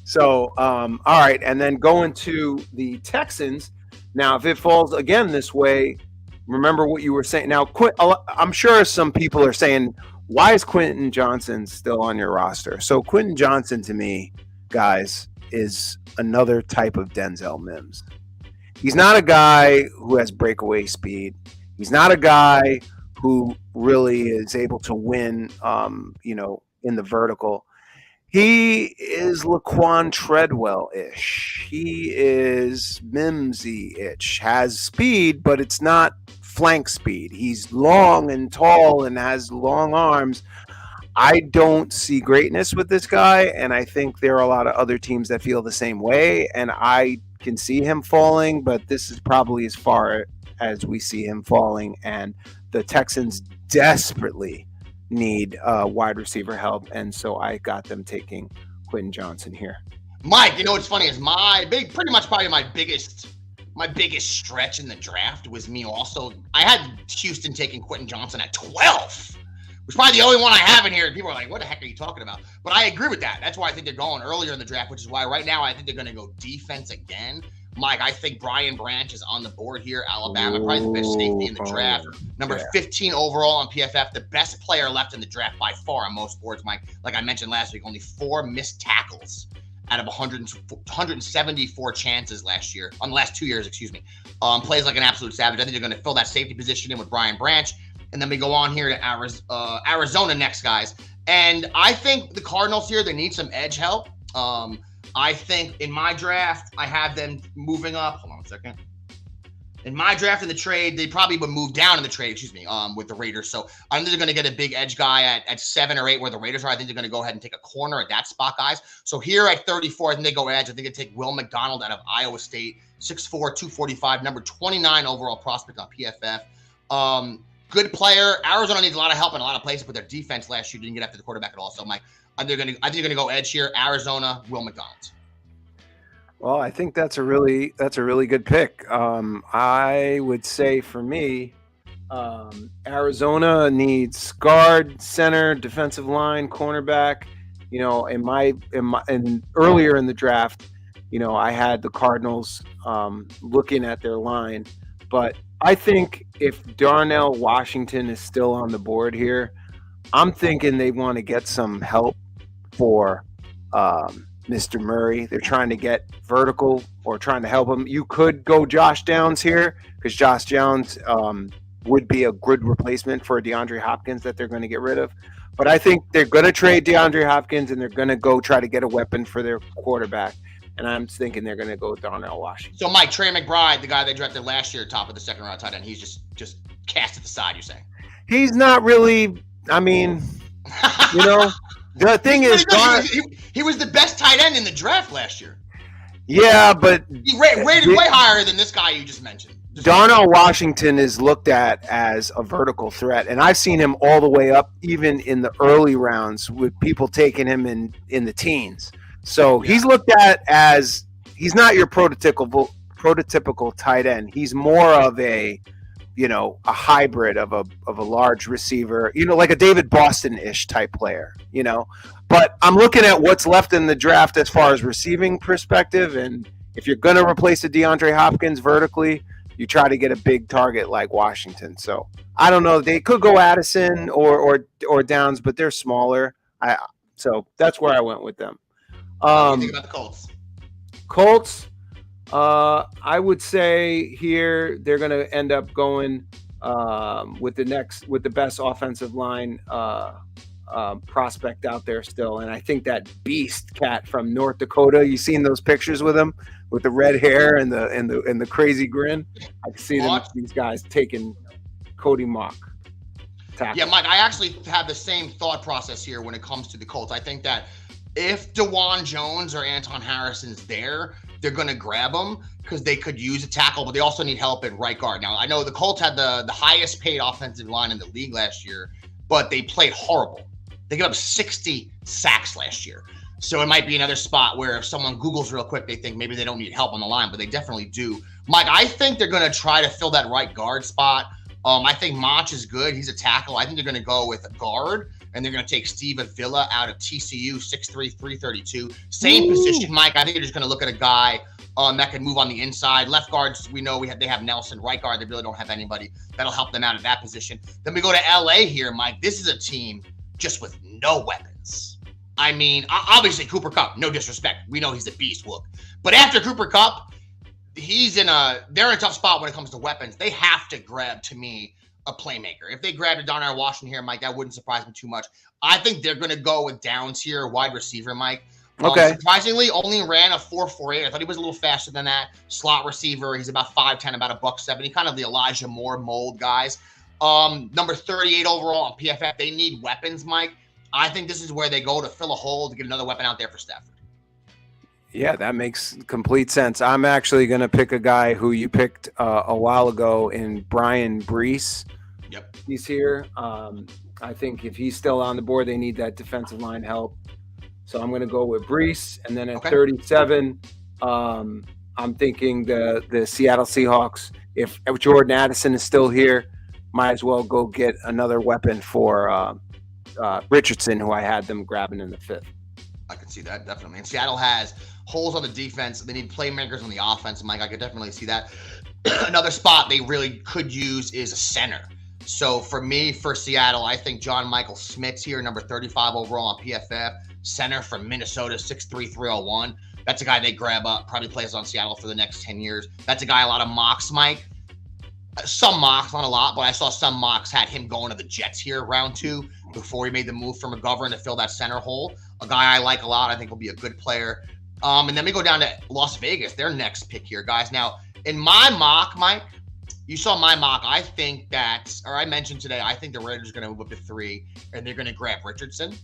So, all right. And then going to the Texans, Now, if it falls again this way, remember what you were saying. Now, I'm sure some people are saying, why is Quentin Johnson still on your roster? So Quentin Johnson, to me, guys, is another type of Denzel Mims. He's not a guy who has breakaway speed. He's not a guy who really is able to win, in the vertical. He is Laquan Treadwell-ish. He is Mimsy-ish. Has speed, but it's not flank speed. He's long and tall and has long arms. I don't see greatness with this guy, and I think there are a lot of other teams that feel the same way, and I can see him falling, but this is probably as far as we see him falling, and the Texans desperately need wide receiver help, and so I got them taking Quentin Johnson here. Mike, you know what's funny is pretty much probably my biggest stretch in the draft was me also. I had Houston taking Quentin Johnson at 12. Which is probably the only one I have in here. And people are like, what the heck are you talking about? But I agree with that. That's why I think they're going earlier in the draft, which is why right now I think they're going to go defense again. Mike, I think Brian Branch is on the board here. Alabama, probably the best safety in the draft. Number 15 overall on PFF, the best player left in the draft by far on most boards, Mike. Like I mentioned last week, only 4 missed tackles out of 174 chances last year, on the last 2 years, plays like an absolute savage. I think they're going to fill that safety position in with Brian Branch. And then we go on here to Arizona next, guys. And I think the Cardinals here, they need some edge help. I think in my draft, I have them moving up. Hold on a second. In my draft in the trade, they probably would move down in the trade, with the Raiders. So I think they're going to get a big edge guy at 7 or 8 where the Raiders are. I think they're going to go ahead and take a corner at that spot, guys. So here at 34, I think they go edge. I think they take Will McDonald out of Iowa State, 6'4", 245, number 29 overall prospect on PFF. Good player. Arizona needs a lot of help in a lot of places, but their defense last year didn't get after the quarterback at all. So, Mike, I think they're going to go edge here. Arizona, Will McDonald. Well, I think that's a really good pick. I would say for me, Arizona needs guard, center, defensive line, cornerback. And earlier in the draft, I had the Cardinals looking at their line, but I think if Darnell Washington is still on the board here, I'm thinking they want to get some help for Mr. Murray. They're trying to get vertical or trying to help him. You could go Josh Downs here because Josh Downs would be a good replacement for DeAndre Hopkins that they're going to get rid of. But I think they're going to trade DeAndre Hopkins and they're going to go try to get a weapon for their quarterback. And I'm thinking they're going to go with Darnell Washington. So, Mike, Trey McBride, the guy they drafted last year, top of the second round tight end, he's just cast at the side, you're saying? He's not really, the thing is, he was the best tight end in the draft last year. Yeah, but he rated way higher than this guy you just mentioned. Darnell Washington is looked at as a vertical threat, and I've seen him all the way up, even in the early rounds, with people taking him in the teens. So he's looked at as he's not your prototypical tight end. He's more of a hybrid of a large receiver, like a David Boston-ish type player, But I'm looking at what's left in the draft as far as receiving perspective, and if you're going to replace a DeAndre Hopkins vertically, you try to get a big target like Washington. So I don't know. They could go Addison or Downs, but they're smaller. So that's where I went with them. What do you think about the Colts? Colts, I would say here they're going to end up going with the best offensive line prospect out there still, and I think that beast cat from North Dakota. You seen those pictures with him with the red hair and the crazy grin? I can see these guys taking Cody Mock. Tackle. Yeah, Mike, I actually have the same thought process here when it comes to the Colts. I think that if DeJuan Jones or Anton Harrison's there, they're going to grab them because they could use a tackle, but they also need help at right guard. Now, I know the Colts had the highest paid offensive line in the league last year, but they played horrible. They gave up 60 sacks last year. So it might be another spot where if someone Googles real quick, they think maybe they don't need help on the line, but they definitely do. Mike, I think they're going to try to fill that right guard spot. I think Mach is good. He's a tackle. I think they're going to go with a guard, and they're going to take Steve Avila out of TCU, 6'3", 332. Same position, Mike. I think they're just going to look at a guy that can move on the inside. Left guards, we know they have Nelson. Right guard, they really don't have anybody that'll help them out at that position. Then we go to LA here, Mike. This is a team just with no weapons. I mean, obviously Cooper Kupp, no disrespect. We know he's the beast, look. But after Cooper Kupp, they're in a tough spot when it comes to weapons. They have to grab, to me, a playmaker. If they grabbed a Darnell Washington here, Mike, that wouldn't surprise me too much. I think they're going to go with Downs here, wide receiver, Mike. Okay. Surprisingly, only ran a 4.48. I thought he was a little faster than that. Slot receiver. He's about 5'10", about $170. Kind of the Elijah Moore mold guys. Number 38 overall on PFF. They need weapons, Mike. I think this is where they go to fill a hole to get another weapon out there for Stafford. Yeah, that makes complete sense. I'm actually going to pick a guy who you picked a while ago in Brian Brees. Yep. He's here. I think if he's still on the board, they need that defensive line help. So I'm going to go with Brees. And then at 37, I'm thinking the Seattle Seahawks. If Jordan Addison is still here, might as well go get another weapon for Richardson, who I had them grabbing in the 5th. I can see that, definitely. And Seattle has holes on the defense. They need playmakers on the offense, Mike. I could definitely see that. Another spot they really could use is a center. So for me, for Seattle, I think John Michael Smith's here, number 35 overall on PFF. Center from Minnesota, 6'3", 301. That's a guy they grab up, probably plays on Seattle for the next 10 years. That's a guy a lot of mocks, Mike. Some mocks, not a lot, but I saw some mocks had him going to the Jets here, round 2, before he made the move from McGovern to fill that center hole. A guy I like a lot. I think will be a good player. And then we go down to Las Vegas, their next pick here, guys. Now, in my mock, Mike, you saw my mock. I think I mentioned today, I think the Raiders are going to move up to 3, and they're going to grab Richardson.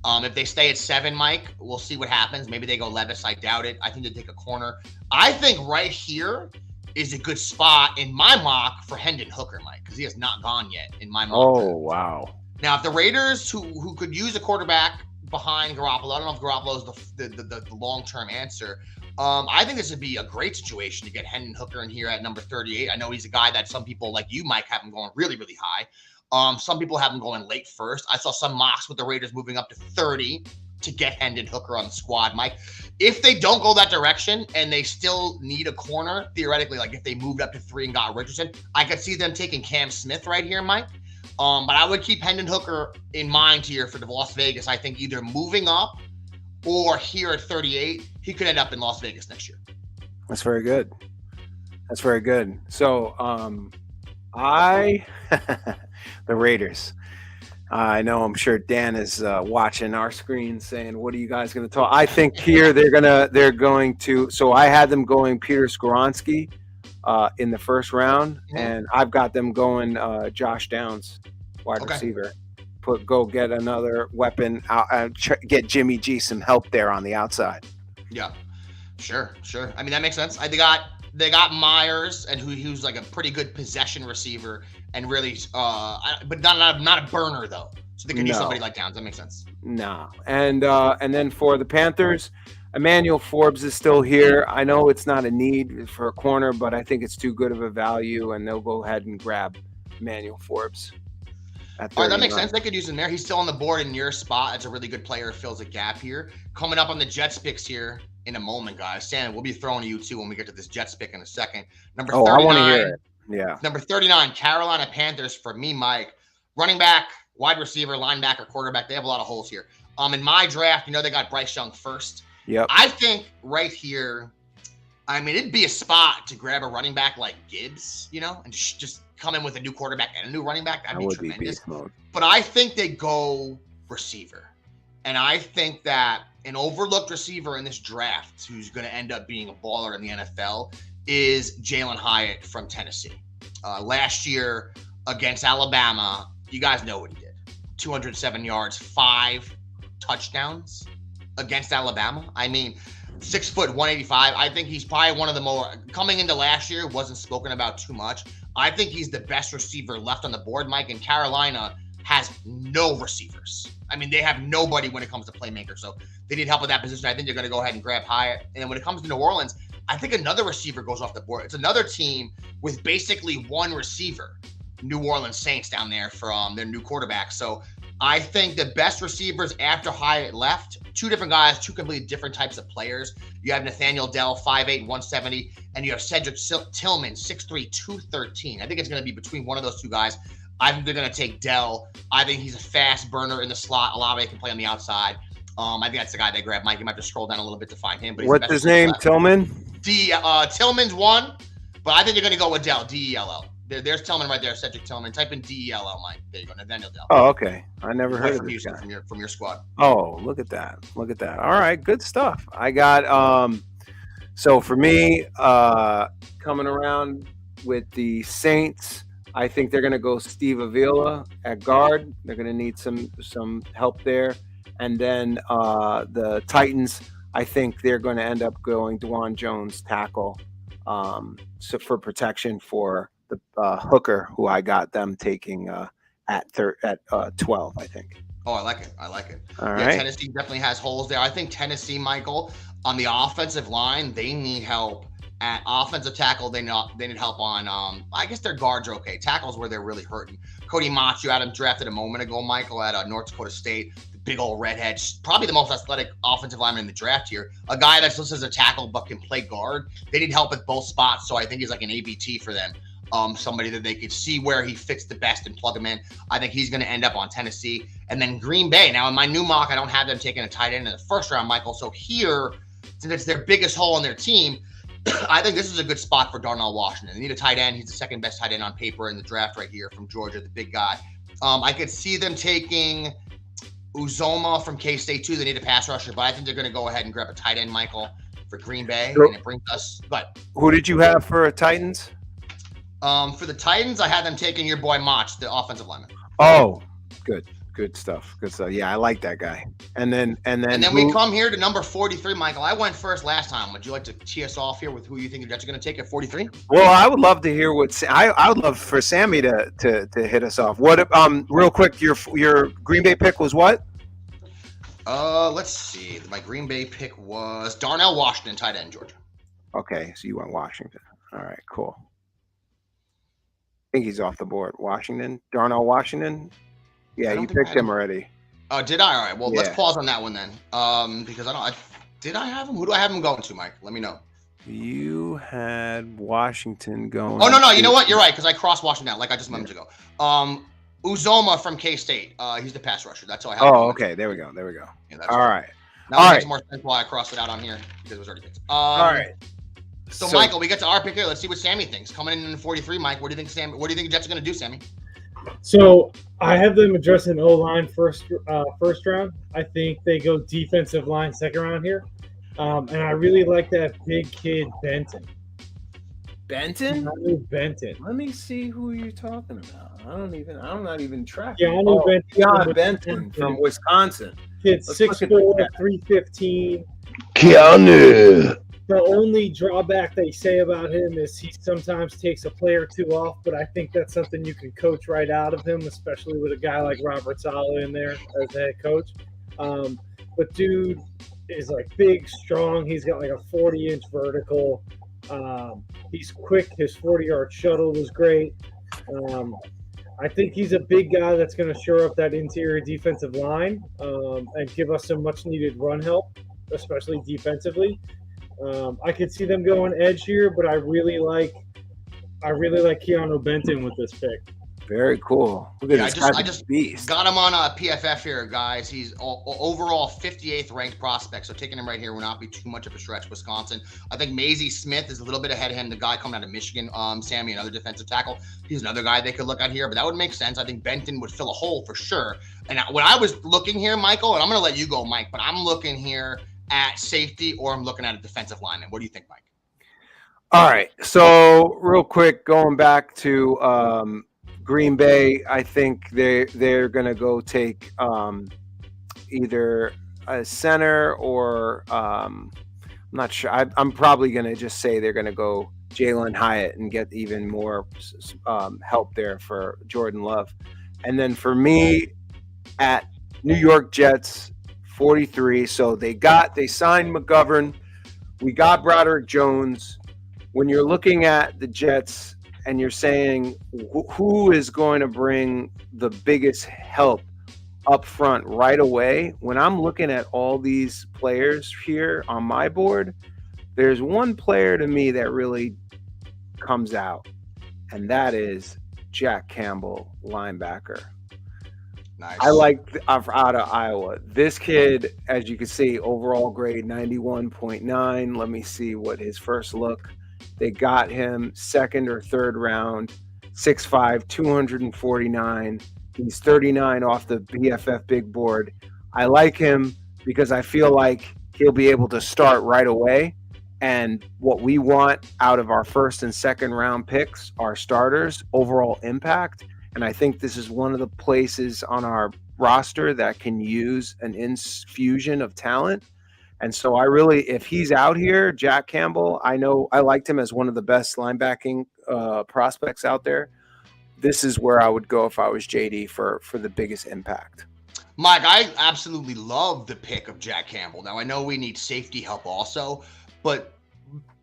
If they stay at 7, Mike, we'll see what happens. Maybe they go Levis. I doubt it. I think they take a corner. I think right here is a good spot in my mock for Hendon Hooker, Mike, because he has not gone yet in my mock. Oh, wow. Now, if the Raiders, who could use a quarterback behind Garoppolo, I don't know if Garoppolo is the long-term answer. I think this would be a great situation to get Hendon Hooker in here at number 38. I know he's a guy that some people like you, Mike, have him going really, really high. Some people have him going late first. I saw some mocks with the Raiders moving up to 30 to get Hendon Hooker on the squad, Mike. If they don't go that direction and they still need a corner, theoretically, like if they moved up to 3 and got Richardson, I could see them taking Cam Smith right here, Mike. But I would keep Hendon Hooker in mind here for the Las Vegas. I think either moving up or here at 38, he could end up in Las Vegas next year. That's very good. That's very good. So the Raiders. I know. I'm sure Dan is watching our screen, saying, "What are you guys going to talk?" I think here they're going to. So I had them going Peter Skoronski in the first round, and I've got them going Josh Downs, wide receiver. Go get another weapon. Get Jimmy G some help there on the outside. Yeah, sure. I mean that makes sense. They got Myers, and who's like a pretty good possession receiver, and really, but not a burner though. So they could use somebody like Downs. That makes sense. No, and then for the Panthers, Emmanuel Forbes is still here. I know it's not a need for a corner, but I think it's too good of a value, and they'll go ahead and grab Emmanuel Forbes. All right, that makes sense. They could use him there. He's still on the board in your spot. It's a really good player. Fills a gap here. Coming up on the Jets picks here in a moment, guys. Stan, we'll be throwing to you too when we get to this Jets pick in a second. Number 39. I want to hear it. Yeah. Number 39, Carolina Panthers for me, Mike. Running back, wide receiver, linebacker, quarterback. They have a lot of holes here. In my draft, they got Bryce Young first. Yep. I think right here, I mean, it'd be a spot to grab a running back like Gibbs, and just come in with a new quarterback and a new running back. That'd be tremendous. But I think they go receiver. And I think that an overlooked receiver in this draft who's going to end up being a baller in the NFL is Jalen Hyatt from Tennessee. Last year against Alabama, you guys know what he did. 207 yards, 5 touchdowns against Alabama. I mean, 6 foot, 185. I think he's probably one of the more, coming into last year, wasn't spoken about too much. I think he's the best receiver left on the board, Mike, and Carolina has no receivers. I mean, they have nobody when it comes to playmakers, so they need help with that position. I think they're going to go ahead and grab Hyatt. And then when it comes to New Orleans, I think another receiver goes off the board. It's another team with basically one receiver, New Orleans Saints down there from their new quarterback. So I think the best receivers after Hyatt left, two different guys, two completely different types of players. You have Nathaniel Dell, 5'8", 170, and you have Cedric Tillman, 6'3", 213. I think it's going to be between one of those two guys. I think they're going to take Dell. I think he's a fast burner in the slot. Olave can play on the outside. I think that's the guy they grab. Mike, you might have to scroll down a little bit to find him. But he's What's his name? Tillman? Tillman's one, but I think they're going to go with Dell, D-E-L-L. There's Tillman right there, Cedric Tillman. Type in D-E-L-L, Mike. There you go, Nathaniel Dell. Oh, okay. I never heard of this Houston, guy. from your squad. Oh, look at that. Look at that. All right, good stuff. I got, so for me, coming around with the Saints, I think they're going to go Steve Avila at guard. They're going to need some help there. And then the Titans, I think they're going to end up going Dwan Jones tackle so for protection for the hooker who I got them taking at 12, I think. Oh, I like it. I like it. All yeah, right. Tennessee definitely has holes there. I think Tennessee, Michael, on the offensive line, they need help. At offensive tackle, they need help on. I guess their guards are okay. Tackles where they're really hurting. Cody Mott, you had him drafted a moment ago, Michael, at North Dakota State. The big old redhead, probably the most athletic offensive lineman in the draft here. A guy that's listed as a tackle but can play guard. They need help at both spots, so I think he's like an ABT for them. Somebody that they could see where he fits the best and plug him in. I think he's going to end up on Tennessee. And then Green Bay. Now, in my new mock, I don't have them taking a tight end in the first round, Michael. So here, since it's their biggest hole in their team, I think this is a good spot for Darnell Washington. They need a tight end. He's the second best tight end on paper in the draft right here from Georgia, the big guy. I could see them taking Uzoma from K-State too. They need a pass rusher, but I think they're going to go ahead and grab a tight end, Michael, for Green Bay. Sure. And it brings us, but Who did you have for Titans? for the Titans, I had them taking your boy Mach, the offensive lineman. Oh, good stuff. Good stuff. Yeah, I like that guy. And then we come here to number 43, Michael. I went first last time. Would you like to tee us off here with who you think the Jets are going to take at 43? Well, I would love to hear what I would love for Sammy to hit us off. What real quick, your Green Bay pick was what? Let's see. My Green Bay pick was Darnell Washington, tight end, Georgia. Okay, so you went Washington. All right, cool. I think he's off the board. Washington, Darnell Washington. Yeah, you picked him already. Oh, did I? All right. Well, Yeah. let's pause on that one then. Because did I have him? Who do I have him going to, Mike? Let me know. You had Washington going. Oh no! You know what? You're right because I crossed Washington out like I just moments ago. Uzoma from K-State. He's the pass rusher. That's all I have. Oh, okay. There we go. Yeah, that's All right. Now it makes more sense why I crossed it out on here because it was already picked. All right. So, Michael, we get to our pick here. Let's see what Sammy thinks. Coming in 43, Mike. What do you think, Sammy? What do you think the Jets are going to do, Sammy? So I have them addressing O-line first round. I think they go defensive line second round here. And I really like that big kid Benton. Benton? Benton. Let me see who you're talking about. I'm not even tracking. Keanu Benton from Wisconsin. Kid 6'4", 315. Keanu. The only drawback they say about him is he sometimes takes a play or two off, but I think that's something you can coach right out of him, especially with a guy like Robert Saleh in there as the head coach. But dude is like big, strong. He's got like a 40-inch vertical. He's quick. His 40-yard shuttle was great. I think he's a big guy that's going to shore up that interior defensive line and give us some much-needed run help, especially defensively. I could see them going edge here, but I really like Keanu Benton with this pick. Very cool. Look at Yeah, this I guy, just beast. got him on PFF here, guys. He's overall 58th ranked prospect, so taking him right here will not be too much of a stretch. Wisconsin. I think Maisie Smith is a little bit ahead of him. The guy coming out of Michigan, Sammy, another defensive tackle. He's another guy they could look at here, but that would make sense. I think Benton would fill a hole for sure. And when I was looking here, Michael, and I'm going to let you go, Mike, but I'm looking here at safety or I'm looking at a defensive lineman. What do you think, Mike? All right. So real quick, going back to Green Bay, I think they're going to go take either a center or I'm not sure. I'm probably going to just say they're going to go Jalen Hyatt and get even more help there for Jordan Love. And then for me at New York Jets, 43. So they signed McGovern. We got Broderick Jones. When you're looking at the Jets and you're saying who is going to bring the biggest help, up front right away. When I'm looking at all these players here on my board, there's one player to me that really comes out, and that is Jack Campbell, linebacker. Nice. I like out of Iowa. This kid, as you can see, overall grade 91.9. Let me see what his first look. They got him second or third round, 6'5", 249. He's 39 off the BFF big board. I like him because I feel like he'll be able to start right away. And what we want out of our first and second round picks are starters, overall impact. And I think this is one of the places on our roster that can use an infusion of talent. And so if he's out here, Jack Campbell, I know I liked him as one of the best linebacking prospects out there. This is where I would go if I was JD for the biggest impact. Mike, I absolutely love the pick of Jack Campbell. Now, I know we need safety help also, but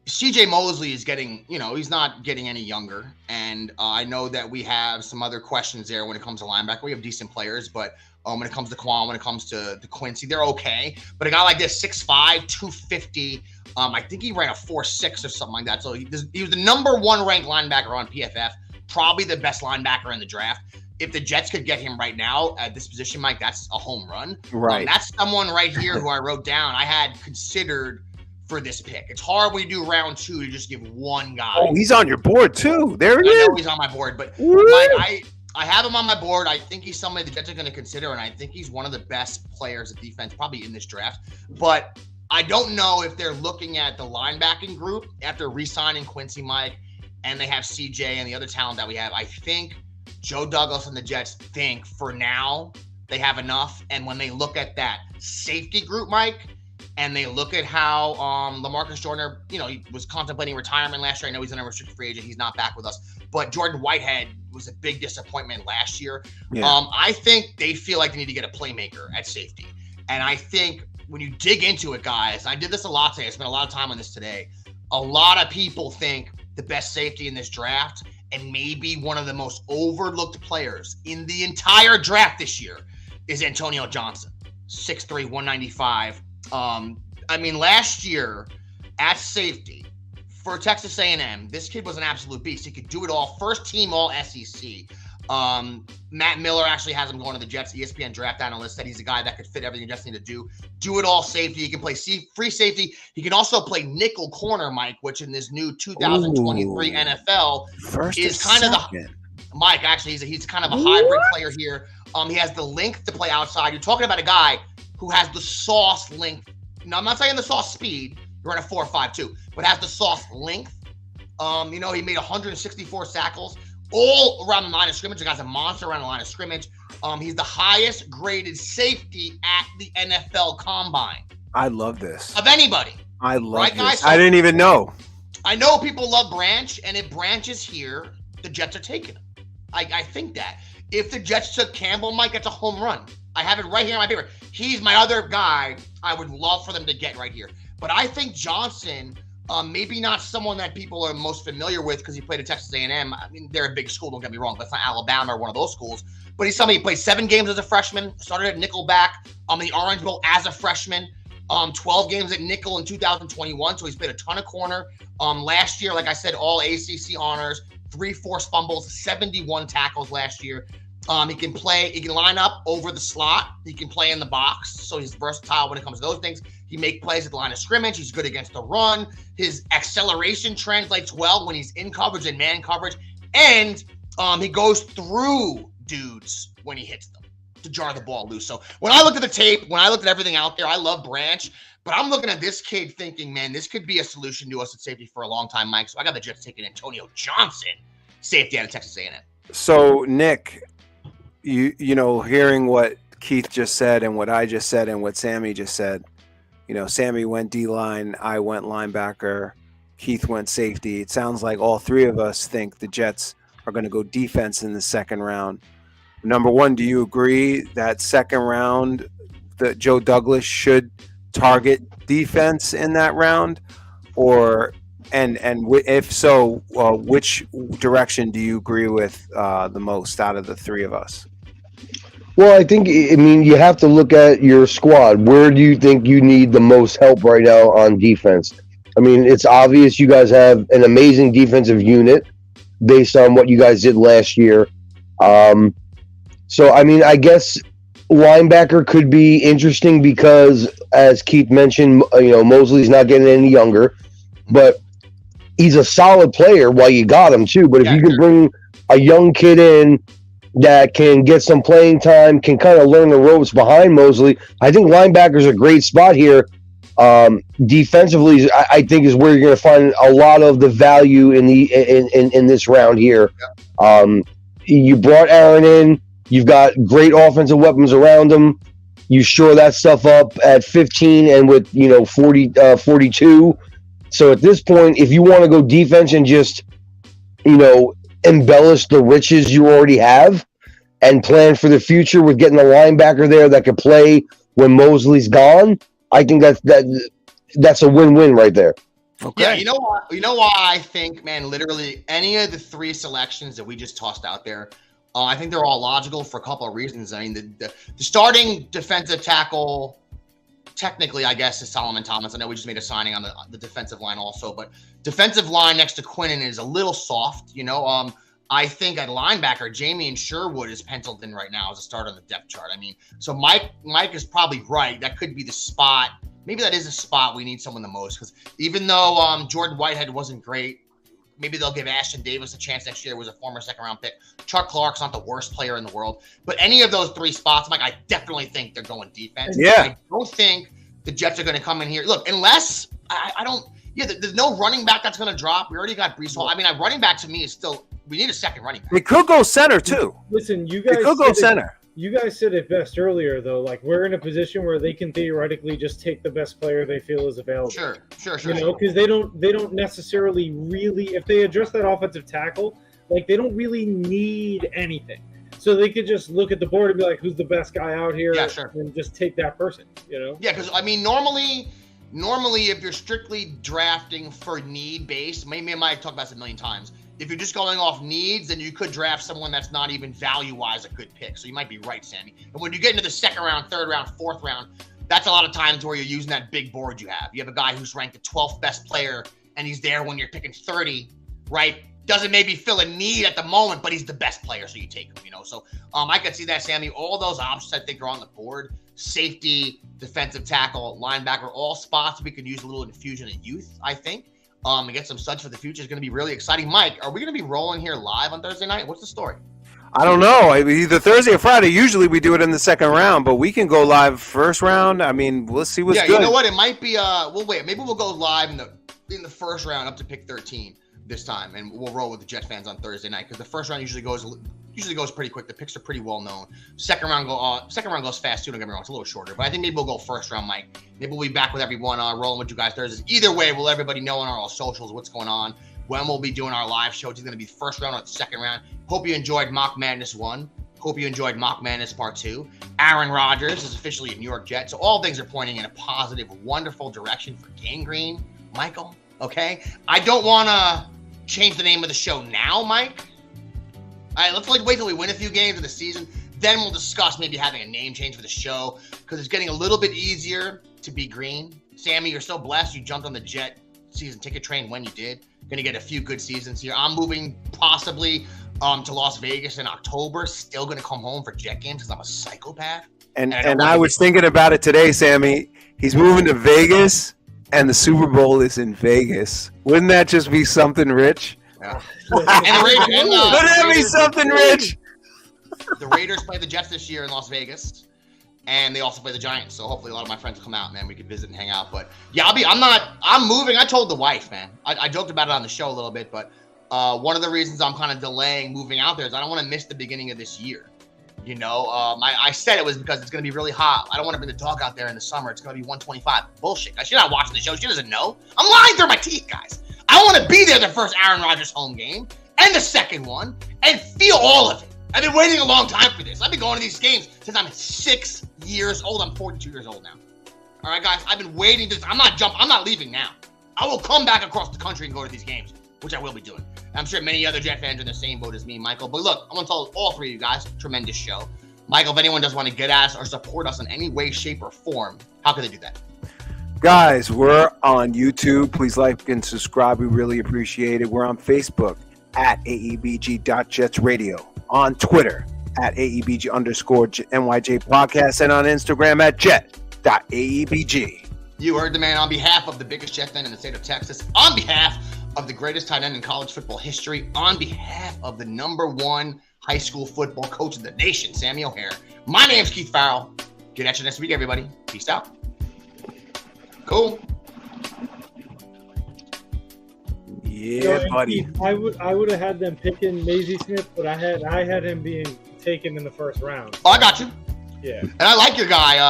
CJ Mosley is getting, he's not getting any younger. And I know that we have some other questions there when it comes to linebacker. We have decent players, but when it comes to Quan, when it comes to Quincy, they're okay. But a guy like this, 6'5", 250, I think he ran a 4.6 or something like that. So he was the number 1 ranked linebacker on PFF, probably the best linebacker in the draft. If the Jets could get him right now at this position, Mike, that's a home run. Right. That's someone right here who I wrote down I had considered for this pick. It's hard when you do round 2 to just give one guy. Oh, he's on your board too. There he is. I know he's on my board, but Mike, I have him on my board. I think he's somebody the Jets are going to consider, and I think he's one of the best players at defense probably in this draft. But I don't know if they're looking at the linebacking group after re-signing Quincy, Mike, and they have CJ and the other talent that we have. I think Joe Douglas and the Jets think for now they have enough. And when they look at that safety group, Mike, and they look at how LaMarcus Joyner, he was contemplating retirement last year. I know he's an unrestricted free agent. He's not back with us. But Jordan Whitehead was a big disappointment last year. Yeah. I think they feel like they need to get a playmaker at safety. And I think when you dig into it, guys, I did this a lot today. I spent a lot of time on this today. A lot of people think the best safety in this draft and maybe one of the most overlooked players in the entire draft this year is Antonio Johnson, 6'3", 195. Last year at safety for Texas A&M, this kid was an absolute beast. He could do it all. First team all SEC. Matt Miller actually has him going to the Jets. ESPN draft analyst said he's a guy that could fit everything the Jets need to do. Do it all safety. He can play free safety. He can also play nickel corner, Mike, which in this new 2023 NFL is kind of the Mike. Actually, he's kind of a hybrid player here. He has the length to play outside. You're talking about a guy who has the sauce length. Now, I'm not saying the sauce speed. You're at a 4.52, but has the sauce length. He made 164 tackles all around the line of scrimmage. The guy's a monster around the line of scrimmage. He's the highest graded safety at the NFL Combine. I love this. Of anybody. I love this. Guys? I didn't even know. I know people love Branch, and if Branch is here, the Jets are taking him. I think that. If the Jets took Campbell, Mike, it's a home run. I have it right here on my paper. He's my other guy I would love for them to get right here. But I think Johnson, maybe not someone that people are most familiar with because he played at Texas A&M. I mean, they're a big school, don't get me wrong. That's not Alabama or one of those schools. But he's somebody who played 7 games as a freshman, started at nickelback the Orange Bowl as a freshman, 12 games at nickel in 2021. So he's played a ton of corner. Last year, like I said, all ACC honors, 3 forced fumbles, 71 tackles last year. He can line up over the slot. He can play in the box. So he's versatile when it comes to those things. He makes plays at the line of scrimmage. He's good against the run. His acceleration translates well when he's in coverage and man coverage. And he goes through dudes when he hits them to jar the ball loose. So when I looked at the tape, when I looked at everything out there, I love Branch. But I'm looking at this kid thinking, man, this could be a solution to us at safety for a long time, Mike. So I got the Jets taking Antonio Johnson, safety out of Texas A&M. So, Nick, you know, hearing what Keith just said and what I just said and what Sammy just said, Sammy went D-line, I went linebacker, Keith went safety. It sounds like all three of us think the Jets are going to go defense in the second round. Number one, do you agree that second round that Joe Douglas should target defense in that round? And if so, which direction do you agree with the most out of the three of us? Well, I think, I mean, you have to look at your squad. Where do you think you need the most help right now on defense? I mean, it's obvious you guys have an amazing defensive unit based on what you guys did last year. So, I mean, I guess linebacker could be interesting because, as Keith mentioned, Mosley's not getting any younger, but he's a solid player while you got him, too. But if you can bring a young kid in that can get some playing time, can kind of learn the ropes behind Mosley, I think linebacker's a great spot here. Defensively, I think is where you're going to find a lot of the value in this round here. You brought Aaron in. You've got great offensive weapons around him. You shore that stuff up at 15 and with 42. So at this point, if you want to go defense and just embellish the riches you already have and plan for the future with getting a linebacker there that can play when Mosley's gone, I think that's a win-win right there. Okay. Yeah, you know why I think, man, literally any of the three selections that we just tossed out there, I think they're all logical for a couple of reasons. I mean, the starting defensive tackle, technically, I guess, is Solomon Thomas. I know we just made a signing on the defensive line also, but defensive line next to Quinnen is a little soft, I think at linebacker, Jamie Sherwood is penciled in right now as a start on the depth chart. I mean, so Mike is probably right. That could be the spot. Maybe that is a spot we need someone the most, because even though Jordan Whitehead wasn't great, maybe they'll give Ashton Davis a chance next year. Was a former second-round pick. Chuck Clark's not the worst player in the world. But any of those three spots, Mike, I definitely think they're going defense. Yeah. I don't think the Jets are going to come in here. Look, unless I don't – yeah, there's no running back that's going to drop. We already got Brees Hall. I mean, running back to me is still – we need a second running back. They could go center, too. Listen, you guys could go center. You guys said it best earlier, though. Like, we're in a position where they can theoretically just take the best player they feel is available. Sure. Because they don't necessarily really, if they address that offensive tackle, like, they don't really need anything. So they could just look at the board and be like, who's the best guy out here? Yeah, sure. And just take that person, Yeah, because, I mean, normally if you're strictly drafting for need-based, maybe I might talk about this a million times, if you're just going off needs, then you could draft someone that's not even value-wise a good pick. So you might be right, Sammy. And when you get into the second round, third round, fourth round, that's a lot of times where you're using that big board you have. You have a guy who's ranked the 12th best player, and he's there when you're picking 30, right? Doesn't maybe fill a need at the moment, but he's the best player, so you take him, So I could see that, Sammy. All those options, I think, are on the board. Safety, defensive tackle, linebacker, all spots we could use a little infusion of youth, I think. And get some studs for the future is going to be really exciting. Mike, are we going to be rolling here live on Thursday night? What's the story? I don't know. Either Thursday or Friday. Usually we do it in the second round, but we can go live first round. I mean, we'll see what's good. You know what? It might be. We'll wait. Maybe we'll go live in the first round up to pick 13 this time, and we'll roll with the Jet fans on Thursday night because the first round usually goes pretty quick. The picks are pretty well known. Second round goes fast too. Don't get me wrong, it's a little shorter, but I think maybe we'll go first round, Mike. Maybe we'll be back with everyone rolling with you guys Thursdays. Either way, we'll let everybody know on our socials what's going on, when we'll be doing our live show. It's going to be the first round or the second round. Hope you enjoyed Mock Madness 1. Hope you enjoyed Mock Madness Part 2. Aaron Rodgers is officially a New York Jet, so all things are pointing in a positive, wonderful direction for Gang Green, Michael. Okay, I don't want to change the name of the show now, Mike. All right, let's wait till we win a few games of the season. Then we'll discuss maybe having a name change for the show because it's getting a little bit easier to be green. Sammy, you're so blessed. You jumped on the Jet season ticket train when you did. Going to get a few good seasons here. I'm moving possibly to Las Vegas in October. Still going to come home for Jet games because I'm a psychopath. And I was thinking about it today, Sammy. He's moving to Vegas, and the Super Bowl is in Vegas. Wouldn't that just be something rich? Yeah. Wouldn't that be something rich? The Raiders play the Jets this year in Las Vegas, and they also play the Giants. So hopefully a lot of my friends will come out, man. We could visit and hang out. But yeah, I'm moving. I told the wife, man. I joked about it on the show a little bit, but one of the reasons I'm kind of delaying moving out there is I don't want to miss the beginning of this year. I said it was because it's going to be really hot. I don't want to bring the dog out there in the summer. It's going to be 125. Bullshit. She's not watching the show. She doesn't know. I'm lying through my teeth, guys. I want to be there the first Aaron Rodgers home game and the second one and feel all of it. I've been waiting a long time for this. I've been going to these games since I'm 6 years old. I'm 42 years old now. All right, guys. I've been waiting. I'm not leaving now. I will come back across the country and go to these games, which I will be doing. I'm sure many other Jet fans are in the same boat as me, Michael. But look, I want to tell all three of you guys, tremendous show. Michael, if anyone does want to get at us or support us in any way, shape, or form, how can they do that? Guys, we're on YouTube. Please like and subscribe. We really appreciate it. We're on Facebook at AEBG.JetsRadio. On Twitter at AEBG_NYJ Podcast. And on Instagram at Jet.AEBG. You heard the man. On behalf of the biggest Jet fan in the state of Texas, on behalf of the greatest tight end in college football history, on behalf of the #1 high school football coach of the nation, Sammy O'Hare. My name's Keith Farrell. Get at you next week, everybody. Peace out. Cool. Yeah, buddy. I would have had them picking Maisie Smith, but I had him being taken in the first round. Oh, I got you. Yeah. And I like your guy.